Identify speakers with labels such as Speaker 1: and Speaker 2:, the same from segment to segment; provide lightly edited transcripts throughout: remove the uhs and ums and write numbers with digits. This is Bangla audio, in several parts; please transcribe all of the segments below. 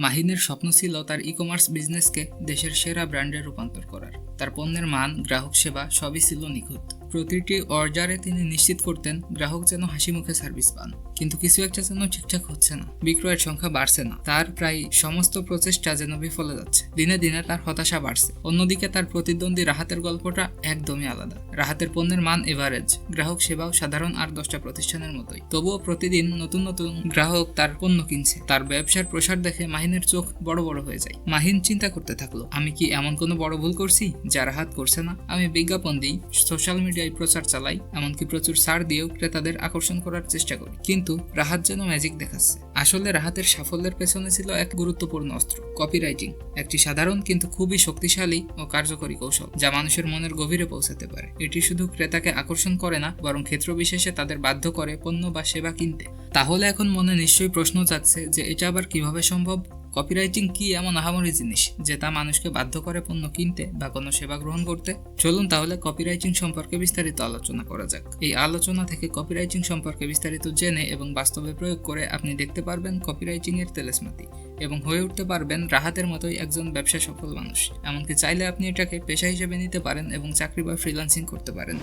Speaker 1: মাহিনের স্বপ্ন ছিল তার ই-কমার্স বিজনেসকে দেশের সেরা ব্র্যান্ডে রূপান্তর করার। তার পণ্যের মান, গ্রাহক সেবা সবই ছিল নিখুঁত। প্রতিটি অর্ডারে তিনি নিশ্চিত করতেন গ্রাহক যেন হাসি মুখে সার্ভিস পান। কিন্তু কিছু একটা যেন ঠিকঠাক হচ্ছে না, বিক্রয়ের সংখ্যা বাড়ছে না, তার প্রায় সমস্ত প্রচেষ্টা যেন বিফলে যাচ্ছে। দিনে দিনে তার হতাশা বাড়ছে। অন্যদিকে তার প্রতিদ্বন্দ্বী রাহাতের গল্পটা একদমই আলাদা। রাহাতের পণ্যের মান এভারেজ, গ্রাহক সেবাও সাধারণ আর 10টা প্রতিষ্ঠানের মতোই। তবুও প্রতিদিন নতুন নতুন গ্রাহক তার পণ্য কিনছে। তার ব্যবসার প্রসার দেখে মাহিনের চোখ বড় বড় হয়ে যায়। মাহিন চিন্তা করতে থাকলো, আমি কি এমন কোনো বড় ভুল করছি যা রাহাত করছে না? আমি বিজ্ঞাপন দিই, সোশ্যাল মিডিয়ায় প্রচার চালাই, এমনকি প্রচুর ছাড় দিয়েও ক্রেতাদের আকর্ষণ করার চেষ্টা করি, কিন্তু রাহাত যেন ম্যাজিক দেখাচ্ছে। আসলে রাহাতের সাফল্যের পেছনে ছিল এক গুরুত্বপূর্ণ অস্ত্র, কপিরাইটিং। একটি সাধারণ কিন্তু খুবই শক্তিশালী ও কার্যকরী কৌশল যা মানুষের মনের গভীরে পৌঁছাতে পারে। এটি শুধু ক্রেতাকে আকর্ষণ করে না, বরং ক্ষেত্র বিশেষে তাদের বাধ্য করে পণ্য বা সেবা কিনতে। তাহলে এখন মনে নিশ্চয়ই প্রশ্ন জাগছে যে এটা আবার কিভাবে সম্ভব? কপিরাইটিং কি এমন আহামরি জিনিস যে তা মানুষকে বাধ্য করে পণ্য কিনতে বা কোনো সেবা গ্রহণ করতে? চলুন তাহলে কপিরাইটিং সম্পর্কে বিস্তারিত আলোচনা করা যাক। এই আলোচনা থেকে কপিরাইটিং সম্পর্কে বিস্তারিত জেনে এবং বাস্তবে প্রয়োগ করে আপনি দেখতে পারবেন কপিরাইটিং এর তেলেসমাতি এবং হয়ে উঠতে পারবেন রাহাতের মতোই একজন ব্যবসা সফল মানুষ। এমনকি চাইলে আপনি এটাকে পেশা হিসেবে নিতে পারেন এবং চাকরি বা ফ্রিল্যান্সিং করতে পারেন।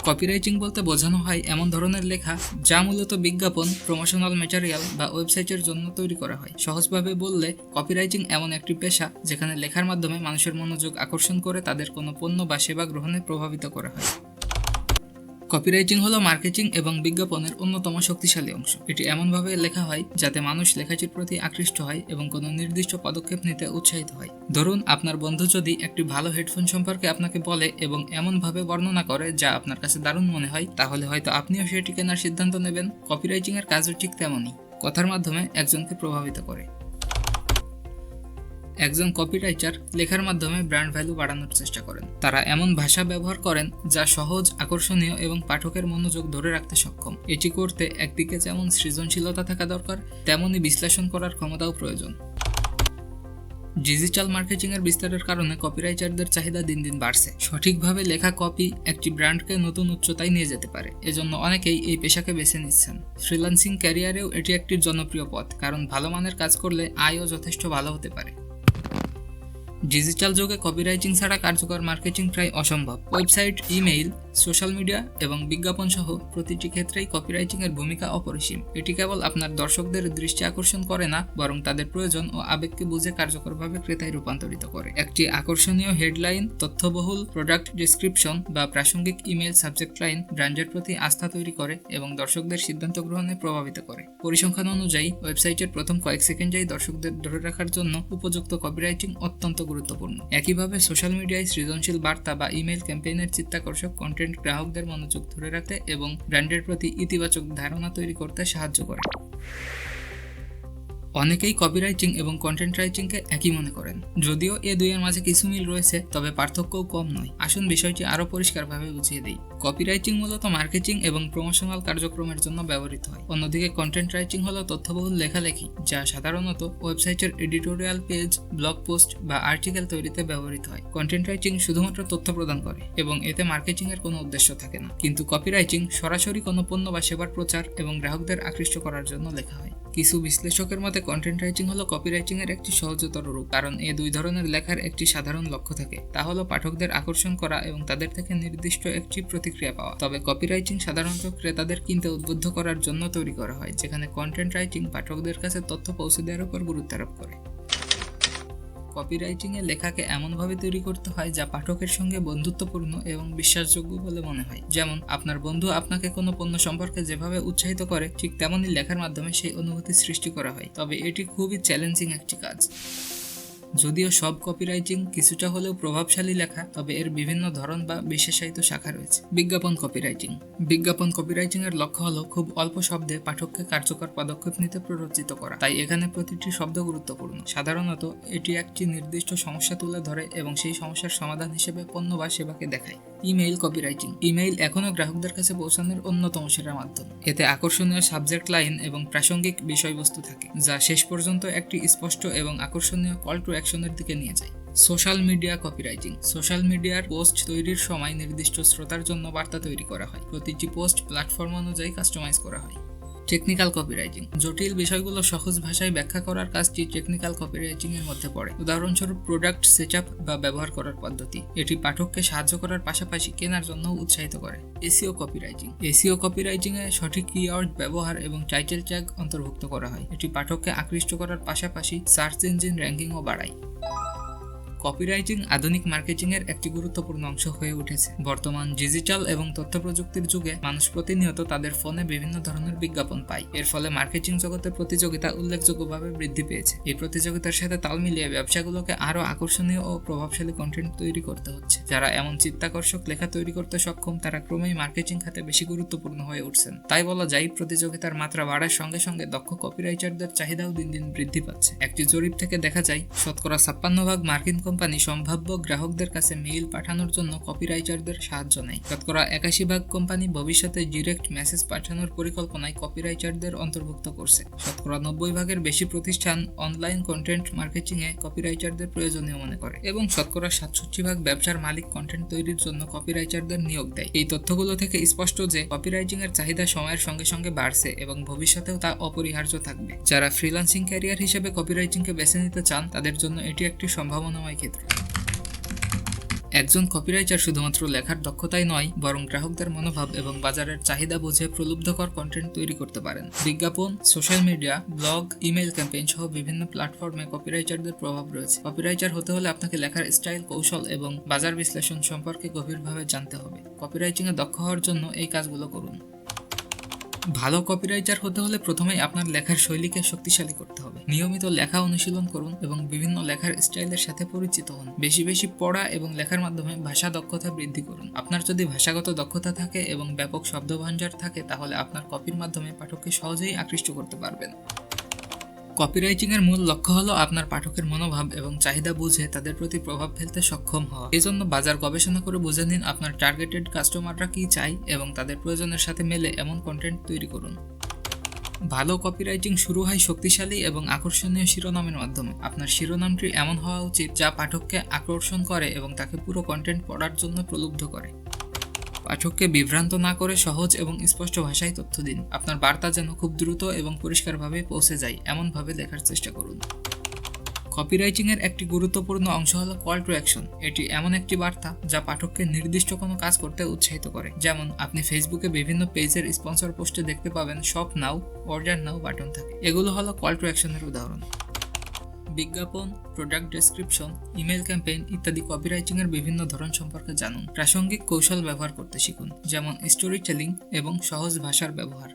Speaker 1: কপিরাইটিং বলতে বোঝানো হয় এমন ধরনের লেখা যা মূলত বিজ্ঞাপন, প্রমোশনাল ম্যাটেরিয়াল বা ওয়েবসাইটের জন্য তৈরি করা হয়। সহজভাবে বললে কপিরাইটিং এমন একটি পেশা যেখানে লেখার মাধ্যমে মানুষের মনোযোগ আকর্ষণ করে তাদের কোনো পণ্য বা সেবা গ্রহণে প্রভাবিত করা হয়। কপিরাইটিং হলো মার্কেটিং এবং বিজ্ঞাপনের অন্যতম শক্তিশালী অংশ। এটি এমনভাবে লেখা হয় যাতে মানুষ লেখাটির প্রতি আকৃষ্ট হয় এবং কোনো নির্দিষ্ট পদক্ষেপ নিতে উৎসাহিত হয়। ধরুন, আপনার বন্ধু যদি একটি ভালো হেডফোন সম্পর্কে আপনাকে বলে এবং এমনভাবে বর্ণনা করে যা আপনার কাছে দারুণ মনে হয়, তাহলে হয়তো আপনিও সেটি কেনার সিদ্ধান্ত নেবেন। কপিরাইটিং এর কাজও ঠিক তেমনই, কথার মাধ্যমে একজনকে প্রভাবিত করে। একজন কপিরাইটার লেখার মাধ্যমে ব্র্যান্ড ভ্যালু বাড়ানোর চেষ্টা করেন। তারা এমন ভাষা ব্যবহার করেন যা সহজ, আকর্ষণীয় এবং পাঠকের মনোযোগ ধরে রাখতে সক্ষম। এটি করতে একদিকে যেমন সৃজনশীলতা থাকা দরকার, তেমনি বিশ্লেষণ করার ক্ষমতাও প্রয়োজন। ডিজিটাল মার্কেটিং এর বিস্তারের কারণে কপিরাইটারদের চাহিদা দিন দিন বাড়ছে। সঠিকভাবে লেখা কপি একটি ব্র্যান্ডকে নতুন উচ্চতায় নিয়ে যেতে পারে। এজন্য অনেকেই এই পেশাকে বেছে নিচ্ছেন। ফ্রিল্যান্সিং ক্যারিয়ারেও এটি একটি জনপ্রিয় পথ, কারণ ভালো মানের কাজ করলে আয়ও যথেষ্ট ভালো হতে পারে। ডিজিটাল যুগে কপিরাইটিং ছাড়া কার্যকর মার্কেটিং প্রায় অসম্ভব। ওয়েবসাইট, ইমেইল, সোশ্যাল মিডিয়া এবং বিজ্ঞাপন সহ প্রতিটি ক্ষেত্রেই কপিরাইটিং এর ভূমিকা অপরিসীম। এটি কেবল আপনার দর্শকদের দৃষ্টি আকর্ষণ করে না, বরং তাদের প্রয়োজন ও আবেগকে বুঝে কার্যকরভাবে ক্রেতায় রূপান্তরিত করে। একটি আকর্ষণীয় হেডলাইন, তথ্যবহুল প্রোডাক্ট ডেসক্রিপশন বা প্রাসঙ্গিক ইমেইল সাবজেক্ট লাইন ব্র্যান্ডের প্রতি আস্থা তৈরি করে এবং দর্শকদের সিদ্ধান্ত গ্রহণে প্রভাবিত করে। পরিসংখ্যান অনুযায়ী ওয়েবসাইটের প্রথম কয়েক সেকেন্ডেই দর্শকদের ধরে রাখার জন্য উপযুক্ত কপিরাইটিং অত্যন্ত গুরুত্বপূর্ণ। একইভাবে সোশ্যাল মিডিয়ায় সৃজনশীল বার্তা বা ইমেইল ক্যাম্পেইনের চিত্তাকর্ষক কন্টেন্ট গ্রাহকদের মনোযোগ ধরে রাখতে এবং ব্র্যান্ডের প্রতি ইতিবাচক ধারণা তৈরি করতে সাহায্য করে। অনেকেই কপিরাইটিং এবং কন্টেন্ট রাইটিংকে একই মনে করেন। যদিও এ দুইয়ের মাঝে কিছু মিল রয়েছে, তবে পার্থক্যও কম নয়। আসুন বিষয়টি আরও পরিষ্কারভাবে বুঝিয়ে দিই। কপিরাইটিং মূলত মার্কেটিং এবং প্রমোশনাল কার্যক্রমের জন্য ব্যবহৃত হয়। অন্যদিকে কন্টেন্ট রাইটিং হলো তথ্যবহুল লেখালেখি, যা সাধারণত ওয়েবসাইটের এডিটোরিয়াল পেজ, ব্লগ পোস্ট বা আর্টিকেল তৈরিতে ব্যবহৃত হয়। কন্টেন্ট রাইটিং শুধুমাত্র তথ্য প্রদান করে এবং এতে মার্কেটিং এর কোনো উদ্দেশ্য থাকে না, কিন্তু কপিরাইটিং সরাসরি কোনো পণ্য বা সেবার প্রচার এবং গ্রাহকদের আকৃষ্ট করার জন্য লেখা হয়। কিছু বিশ্লেষকের মতে কন্টেন্ট রাইটিং হলো কপিরাইটিং এর একটি সহজতর রূপ, কারণ এই দুই ধরনের লেখার একটি সাধারণ লক্ষ্য থাকে, তা হলো পাঠকদের আকর্ষণ করা এবং তাদের থেকে নির্দিষ্ট একটি প্রতিক্রিয়া পাওয়া। তবে কপিরাইটিং সাধারণত ক্রেতাদের কিনতে উদ্বুদ্ধ করার জন্য তৈরি করা হয়, যেখানে কন্টেন্ট রাইটিং পাঠকদের কাছে তথ্য পৌঁছে দেওয়ার উপর গুরুত্ব আরোপ করে। কপিরাইটিং এ লেখাকে এমনভাবে তৈরি করতে হয় যা পাঠকের সঙ্গে বন্ধুত্বপূর্ণ এবং বিশ্বাসযোগ্য বলে মনে হয়। যেমন আপনার বন্ধু আপনাকে কোনো পণ্য সম্পর্কে যেভাবে উৎসাহিত করে, ঠিক তেমনই লেখার মাধ্যমে সেই অনুভূতি সৃষ্টি করা হয়। তবে এটি খুবই চ্যালেঞ্জিং একটি কাজ। যদিও সব কপিরাইটিং কিছুটা হলেও প্রভাবশালী লেখা, তবে এর বিভিন্ন ধরন বা বিশেষায়িত শাখা রয়েছে। বিজ্ঞাপন কপিরাইটিং। বিজ্ঞাপন কপিরাইটিং এর লক্ষ্য হলো খুব অল্প শব্দে পাঠককে কার্যকর পদক্ষেপ নিতে প্ররোচিত করা। তাই এখানে প্রতিটি শব্দ গুরুত্বপূর্ণ। সাধারণত এটি একটি নির্দিষ্ট সমস্যা তুলে ধরে এবং সেই সমস্যার সমাধান হিসেবে পণ্য বা সেবাকে দেখায়। Email copywriting. ইমেইল এখনও গ্রাহকদের কাছে পৌঁছানোর অন্যতম সেরা মাধ্যম। এতে আকর্ষণীয় সাবজেক্ট লাইন এবং প্রাসঙ্গিক বিষয়বস্তু থাকে, যা শেষ পর্যন্ত একটি স্পষ্ট এবং আকর্ষণীয় কল টু অ্যাকশনের দিকে নিয়ে যায়। Social media copywriting. সোশ্যাল মিডিয়ার পোস্ট তৈরির সময় নির্দিষ্ট শ্রোতার জন্য বার্তা তৈরি করা হয়। প্রতিটি পোস্ট প্ল্যাটফর্ম অনুযায়ী কাস্টমাইজ করা হয়। টেকনিক্যাল কপিরাইটিং জটিল বিষয়গুলো সহজ ভাষায় ব্যাখ্যা করার কাজটি টেকনিক্যাল কপিরাইটিং এর মধ্যে পড়ে। উদাহরণস্বরূপ প্রোডাক্ট সেটআপ বা ব্যবহার করার পদ্ধতি। এটি পাঠককে সাহায্য করার পাশাপাশি কেনার জন্য উৎসাহিত করে। এসইও কপিরাইটিং কপিরাইটিং এ সঠিক কিওয়ার্ড ব্যবহার এবং টাইটেল ট্যাগ অন্তর্ভুক্ত করা হয়। এটি পাঠককে আকৃষ্ট করার পাশাপাশি সার্চ ইঞ্জিন র্যাঙ্কিংও বাড়ায়। কপিরাইটিং আধুনিক মার্কেটিং এর একটি গুরুত্বপূর্ণ অংশ হয়ে উঠেছে। বর্তমান ডিজিটাল এবং তথ্য প্রযুক্তির যুগে মানুষ প্রতিনিয়ত তাদের ফোনে বিভিন্ন ধরনের বিজ্ঞাপন পায়। এর ফলে মার্কেটিং জগতের প্রতিযোগিতা উল্লেখযোগ্যভাবে বৃদ্ধি পেয়েছে। এই প্রতিযোগিতার সাথে তাল মিলিয়ে ব্যবসাগুলোকে আরো আকর্ষণীয় ও প্রভাবশালী কন্টেন্ট তৈরি করতে হচ্ছে। যারা এমন চিত্তাকর্ষক লেখা তৈরি করতে সক্ষম তারা ক্রমেই মার্কেটিং খাতে বেশি গুরুত্বপূর্ণ হয়ে উঠছেন। তাই বলা যায় প্রতিযোগিতার মাত্রা বাড়ার সঙ্গে সঙ্গে দক্ষ কপিরাইটারদের চাহিদাও দিন দিন বৃদ্ধি পাচ্ছে। একটি জরিপ থেকে দেখা যায় 56% মার্কিন কোম্পানি সম্ভাব্য গ্রাহকদের কাছে মেইল পাঠানোর জন্য কপিরাইটারদের সাহায্য নেয়। 81% কোম্পানি ভবিষ্যতে ডিরেক্ট মেসেজ পাঠানোর পরিকল্পনায় কপিরাইটারদের অন্তর্ভুক্ত করছে। 90% বেশি প্রতিষ্ঠান অনলাইন কন্টেন্ট মার্কেটিং এ কপিরাইটারদের প্রয়োজনীয় মনে করে এবং 67% ব্যবসার মালিক কন্টেন্ট তৈরির জন্য কপিরাইটারদের নিয়োগ দেয়। এই তথ্যগুলো থেকে স্পষ্ট যে কপিরাইটিং এর চাহিদা সময়ের সঙ্গে সঙ্গে বাড়ছে এবং ভবিষ্যতেও তা অপরিহার্য থাকবে। যারা ফ্রিল্যান্সিং ক্যারিয়ার হিসেবে কপিরাইটিংকে বেছে নিতে চান তাদের জন্য এটি একটি সম্ভাবনাময় ক্ষেত্র। একজন কপিরাইটার শুধুমাত্র লেখার দক্ষতাই নয় বরং গ্রাহকদের মনোভাব এবং বাজারের চাহিদা বুঝে প্রলুব্ধকর কন্টেন্ট তৈরি করতে পারেন। বিজ্ঞাপন, social media, blog, email campaign সহ বিভিন্ন প্ল্যাটফর্মে কপিরাইটারদের প্রভাব রয়েছে। কপিরাইটার হতে হলে আপনাকে লেখার স্টাইল, কৌশল এবং বাজার বিশ্লেষণ সম্পর্কে গভীরভাবে জানতে হবে। কপিরাইটিং এ দক্ষ হওয়ার জন্য এই কাজগুলো করুন। ভালো কপিরাইটার হতে হলে প্রথমেই আপনার লেখার শৈলীকে শক্তিশালী করতে হবে। নিয়মিত লেখা অনুশীলন করুন এবং বিভিন্ন লেখার স্টাইলের সাথে পরিচিত হন। বেশি বেশি পড়া এবং লেখার মাধ্যমে ভাষা দক্ষতা বৃদ্ধি করুন। আপনার যদি ভাষাগত দক্ষতা থাকে এবং ব্যাপক শব্দভাণ্ডার থাকে তাহলে আপনার কপির মাধ্যমে পাঠককে সহজেই আকৃষ্ট করতে পারবেন। কপিরাইটিং এর মূল লক্ষ্য হলো আপনার পাঠকের মনোভাব এবং চাহিদা বুঝে তাদের প্রতি প্রভাব ফেলতে সক্ষম হওয়া। এজন্য বাজার গবেষণা করে বুঝে নিন আপনার টার্গেটেড কাস্টমাররা কি চায় এবং তাদের প্রয়োজনের সাথে মেলে এমন কন্টেন্ট তৈরি করুন। ভালো কপিরাইটিং শুরু হয় শক্তিশালী এবং আকর্ষণীয় শিরোনামের মাধ্যমে। আপনার শিরোনামটি এমন হওয়া উচিত যা পাঠককে আকর্ষণ করে এবং তাকে পুরো কন্টেন্ট পড়ার জন্য প্রলুব্ধ করে। পাঠককে বিভ্রান্ত না করে সহজ এবং স্পষ্ট ভাষায় তথ্য দিন। আপনার বার্তা যেন খুব দ্রুত এবং পরিষ্কারভাবে পৌঁছে যায় এমনভাবে লেখার চেষ্টা করুন। কপিরাইটিং এর একটি গুরুত্বপূর্ণ অংশ হলো কল টু অ্যাকশন। এটি এমন একটি বার্তা যা পাঠককে নির্দিষ্ট কোনো কাজ করতে উৎসাহিত করে। যেমন আপনি ফেসবুকে বিভিন্ন পেজের স্পন্সর পোস্টে দেখতে পাবেন শপ নাও, অর্ডার নাও বাটন থাকে। এগুলো হলো কল টু অ্যাকশনের উদাহরণ। বিজ্ঞাপন, প্রোডাক্ট ডেসক্রিপশন, ইমেল ক্যাম্পেইন ইত্যাদি কপিরাইটিং এর বিভিন্ন ধরন সম্পর্কে জানুন। প্রাসঙ্গিক কৌশল ব্যবহার করতে শিখুন, যেমন স্টোরি টেলিং এবং সহজ ভাষার ব্যবহার।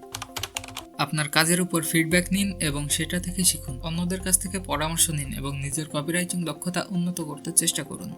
Speaker 1: আপনার কাজের উপর ফিডব্যাক নিন এবং সেটা থেকে শিখুন। অন্যদের কাছ থেকে পরামর্শ নিন এবং নিজের কপিরাইটিং দক্ষতা উন্নত করতে চেষ্টা করুন।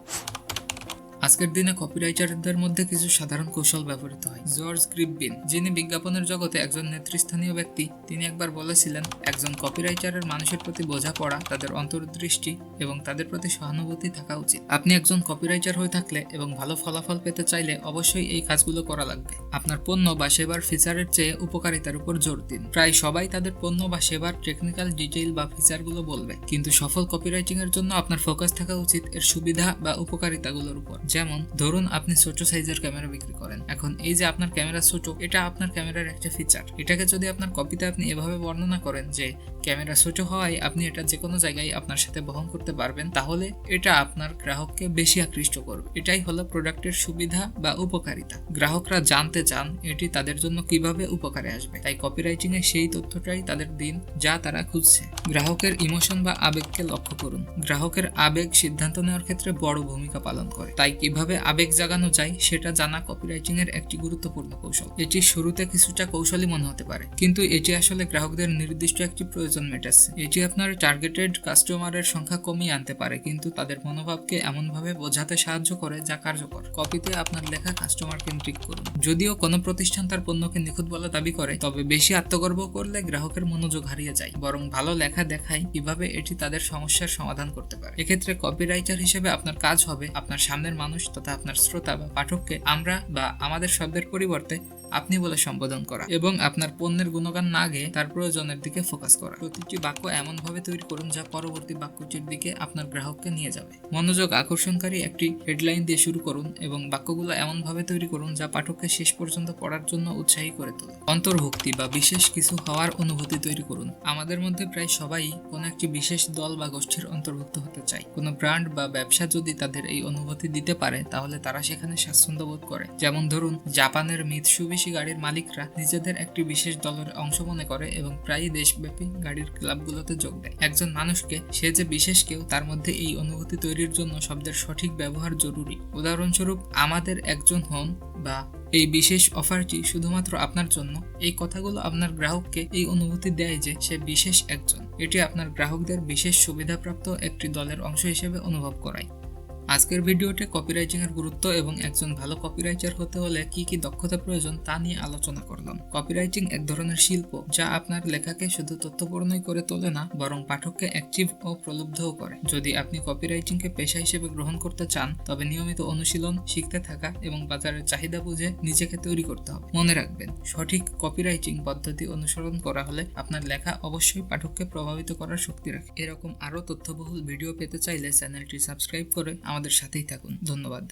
Speaker 1: আজকের দিনে কপিরাইটারদের মধ্যে কিছু সাধারণ কৌশল ব্যবহৃত হয়। জর্জ গ্রিববিন, যিনি বিজ্ঞাপনের জগতে একজন নেতৃস্থানীয় ব্যক্তি, তিনি একবার বলেছিলেন, একজন কপিরাইটারের মানুষের প্রতি বোঝাপড়া, তাদের অন্তর্দৃষ্টি এবং তাদের প্রতি সহানুভূতি থাকা উচিত। আপনি একজন কপিরাইটার হয়ে থাকলে এবং ভালো ফলাফল পেতে চাইলে অবশ্যই এই কাজগুলো করা লাগবে। আপনার পণ্য বা সেবার ফিচারের চেয়ে উপকারিতার উপর জোর দিন। প্রায় সবাই তাদের পণ্য বা সেবার টেকনিক্যাল ডিটেইল বা ফিচারগুলো বলবে, কিন্তু সফল কপিরাইটিং এর জন্য আপনার ফোকাস থাকা উচিত এর সুবিধা বা উপকারিতাগুলোর উপর। যেমন ধরুন আপনি ছোট সাইজের ক্যামেরা বিক্রি করেন। এখন এই যে আপনার ক্যামেরা ছোট, এটা আপনার ক্যামেরার একটা ফিচার। এটাকে যদি আপনার কপিতে আপনি এভাবে বর্ণনা করেন যে ক্যামেরা ছোট হওয়ায় আপনি এটা যে কোনো জায়গায় আপনার সাথে বহন করতে পারবেন, তাহলে এটা আপনার গ্রাহককে বেশি আকৃষ্ট করবে। এটাই হলো প্রোডাক্টের সুবিধা বা উপকারিতা। গ্রাহকরা জানতে চান এটি তাদের জন্য কিভাবে উপকারে আসবে, তাই কপিরাইটিং এ সেই তথ্যটাই তাদের দিন যা তারা খুঁজছে। গ্রাহকের ইমোশন বা আবেগকে লক্ষ্য করুন। গ্রাহকের আবেগ সিদ্ধান্ত নেওয়ার ক্ষেত্রে বড় ভূমিকা পালন করে, তাই কিভাবে আবেগ জাগানো যায় সেটা জানা কপিরাইটিং এর একটি গুরুত্বপূর্ণ কৌশল। এটি শুরুতে কিছুটা কৌশলী মনে হতে পারে, কিন্তু এটি আসলে গ্রাহকদের নির্দিষ্ট একটি প্রয়োজন মেটাচ্ছে। এটি আপনার টার্গেটেড কাস্টমারের সংখ্যা কমিয়ে আনতে পারে, কিন্তু তাদের মনোভাবকে এমনভাবে বোঝাতে সাহায্য করে যা কার্যকর। কপিতে আপনার লেখা কাস্টমার কেন্দ্রিক করুন। যদিও কোনো প্রতিষ্ঠান তার পণ্যকে নিখুঁত বলে দাবি করে, তবে বেশি আত্মগর্ব করলে গ্রাহকের মনোযোগ হারিয়ে যায়। বরং ভালো লেখা দেখায় কিভাবে এটি তাদের সমস্যার সমাধান করতে পারে। এক্ষেত্রে কপিরাইটার হিসেবে আপনার কাজ হবে আপনার সামনের মানুষ তথা আপনার শ্রোতা বা পাঠককে আমরা বা আমাদের শব্দের পরিবর্তে আপনি বলে সম্বোধন করা এবং আপনার পণ্যের গুণগান না গেয়ে তার প্রয়োজনের দিকে ফোকাস করা। প্রতিটি বাক্য এমনভাবে তৈরি করুন যা পরবর্তী বাক্যটির দিকে আপনার গ্রাহককে নিয়ে যাবে। মনোযোগ আকর্ষণকারী একটি হেডলাইন দিয়ে শুরু করুন এবং বাক্যগুলো এমনভাবে তৈরি করুন যা পাঠককে শেষ পর্যন্ত পড়ার জন্য উৎসাহী করে তোলে। অন্তর্ভুক্তি বা বিশেষ কিছু হওয়ার অনুভূতি তৈরি করুন। আমাদের মধ্যে প্রায় সবাই কোনো একটি বিশেষ দল বা গোষ্ঠীর অন্তর্ভুক্ত হতে চায়। কোনো ব্র্যান্ড বা ব্যবসা যদি তাদের এই অনুভূতি দিতে পারে তাহলে তারা সেখানে স্বাচ্ছন্দ্য বোধ করে। যেমন ধরুন, জাপানের মিৎসুবিশি গাড়ির মালিকরা নিজেদের একটি বিশেষ দলের অংশ মনে করে এবং প্রায়ই দেশব্যাপী গাড়ির ক্লাবগুলোতে যোগ দেয়। একজন মানুষকে সে যে বিশেষ কেউ তার মধ্যে এই অনুভূতি তৈরির জন্য শব্দের সঠিক ব্যবহার জরুরি। উদাহরণস্বরূপ, আমাদের একজন হন বা এই বিশেষ অফারটি শুধুমাত্র আপনার জন্য। এই কথাগুলো আপনার গ্রাহককে এই অনুভূতি দেয় যে সে বিশেষ একজন। এটি আপনার গ্রাহকদের বিশেষ সুবিধাপ্রাপ্ত একটি দলের অংশ হিসেবে অনুভব করায়। আজকের ভিডিওতে কপিরাইটিং এর গুরুত্ব এবং একজন ভালো কপিরাইটার হতে হলে কি কি দক্ষতা প্রয়োজন তা নিয়ে আলোচনা করলাম। কপিরাইটিং এক ধরনের শিল্প যা আপনার লেখাকে শুধু তথ্যপূর্ণই করে তোলে না, বরং পাঠককে অ্যাক্টিভ ও প্রলুব্ধও করে। যদি আপনি কপিরাইটিংকে পেশা হিসেবে গ্রহণ করতে চান তবে নিয়মিত অনুশীলন, শিখতে থাকা এবং বাজারের চাহিদা বুঝে নিজেকে তৈরি করতে হবে। মনে রাখবেন, সঠিক কপিরাইটিং পদ্ধতি অনুসরণ করা হলে আপনার লেখা অবশ্যই পাঠককে প্রভাবিত করার শক্তি রাখে। এরকম আরও তথ্যবহুল ভিডিও পেতে চাইলে চ্যানেলটি সাবস্ক্রাইব করে আমাদের সাথেই থাকুন। ধন্যবাদ।